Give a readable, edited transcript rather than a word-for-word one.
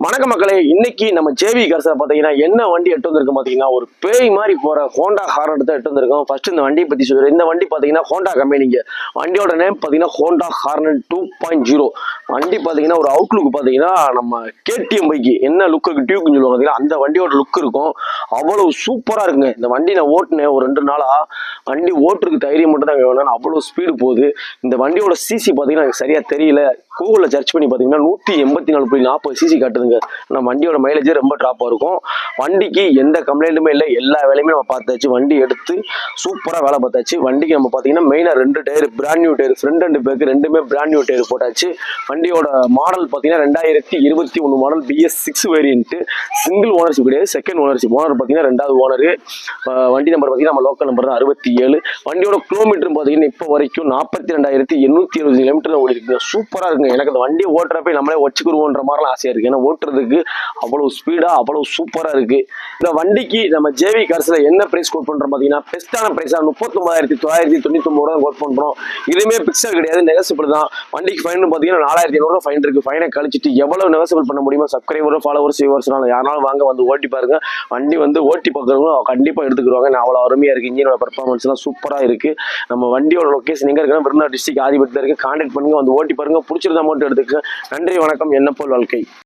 வணக்க மக்களே, இன்னைக்கு நம்ம ஜேவி கார்ஸ்ல பாத்தீங்கன்னா என்ன வண்டி எட்டு வந்திருக்கு பாத்தீங்கன்னா, ஒரு பேய் மாதிரி போற ஹோண்டா ஹார்ன் எடுத்து எட்டு வந்திருக்கோம். ஃபர்ஸ்ட் இந்த வண்டியை பத்தி சொல்றேன். இந்த வண்டி பாத்தீங்கன்னா ஹோண்டா கம்பெனிங்க. வண்டியோட நேம் பாத்தீங்கன்னா ஹோண்டா ஹார்ன் 2.0. வண்டி பாத்தீங்கன்னா ஒரு அவுட்லுக் பாத்தீங்கன்னா நம்ம கேடிஎம் பைக்கு என்ன லுக் இருக்கு டியூப்னு சொல்லுவாங்க பாத்தீங்கன்னா அந்த வண்டியோட லுக் இருக்கும். அவ்வளவு சூப்பரா இருக்குங்க. இந்த வண்டி நான் ஓட்டுனேன் ஒரு 2 நாளா. வண்டி ஓட்டுறதுக்கு தைரியம் மட்டும் தான் வேணும். அவ்வளவு ஸ்பீடு போகுது. இந்த வண்டியோட சிசி பாத்தீங்கன்னா எனக்கு சரியா தெரியல. கூகுளில் சர்ச் பண்ணி பார்த்தீங்கன்னா 184.40 சிசி காட்டுதுங்க. நம்ம வண்டியோட மைலேஜ் ரொம்ப ட்ராப்பாக இருக்கும். வண்டிக்கு எந்த கம்ப்ளைண்ட்டுமே இல்லை. எல்லா வேலையுமே நம்ம பார்த்தாச்சு. வண்டி எடுத்து சூப்பராக வேலை பார்த்தாச்சு. வண்டிக்கு நம்ம பார்த்தீங்கன்னா மெயினாக 2 tyre brand new tyre, front and back ரெண்டுமே பிராண்ட் நியூ டயர் போட்டாச்சு. வண்டியோட மாடல் பார்த்தீங்கன்னா 2021 model BS6 variant. Single ownership கிடையாது, செகண்ட் ஓனர்ஷிப். ஓனர் பார்த்தீங்கன்னா 2வது ஓனர். வண்டி நம்பர் பார்த்தீங்கன்னா நம்ம லோக்கல் நம்பர் தான் 67. வண்டியோட கிலோமீட்டர் பார்த்தீங்கன்னா இப்போ வரைக்கும் 42,870 கிலோமீட்டர் ஓடி இருக்கு. சூப்பராக இருக்குங்க. எனக்கு அந்த வண்டியை ஓட்டுறப்ப நம்மளே வச்சுக்குருவோன்ற மாதிரிலாம் ஆசையா இருக்கு. ஏன்னா ஓட்டுறதுக்கு அவ்வளவு ஸ்பீடா அவ்வளவு சூப்பரா இருக்கு. இந்த வண்டிக்கு நம்ம ஜேவி கார்ஸ்ல என்ன பிரைஸ் கோட் பண்றோம் பாத்தீங்கன்னா, பெஸ்டான பிரைஸா 39,999 கோட் பண்றோம். இதுவுமே பிக்சர் கிடையாது, நெகசிபிள் தான். வண்டிக்கு ஃபைன் பாத்தீங்கன்னா 4,500 ஃபைன் இருக்கு. ஃபைனை கழிச்சிட்டு எவ்வளவு நெகசிபிள் பண்ண முடியுமோ சப்ஸ்கிரைபர் ஃபாலோவர்ஸ் வியூவர்ஸ்னால யாராலும் வாங்க வந்து ஓட்டி பாருங்க. வண்டி வந்து ஓட்டி பார்க்குறவங்க கண்டிப்பா எடுத்துக்கிடுவாங்க. நான் அவ்வளவு அருமையா இருக்கு. இன்ஜினோட பர்ஃபார்மன்ஸ் எல்லாம் சூப்பரா இருக்கு. நம்ம வண்டியோட லொகேஷன் எங்க இருக்குன்னா விருதுநகர் டிஸ்ட்ரிக்ட் ஆதிபத்தியம் இருக்கு. கான்டாக்ட் பண்ணுங்க, வந்து ஓட்டி பாருங்க. பிடிச்சிருந்தா மட்டும் எடுத்துக்க. நன்றி, வணக்கம். என்ன போல் வாழ்க்கை.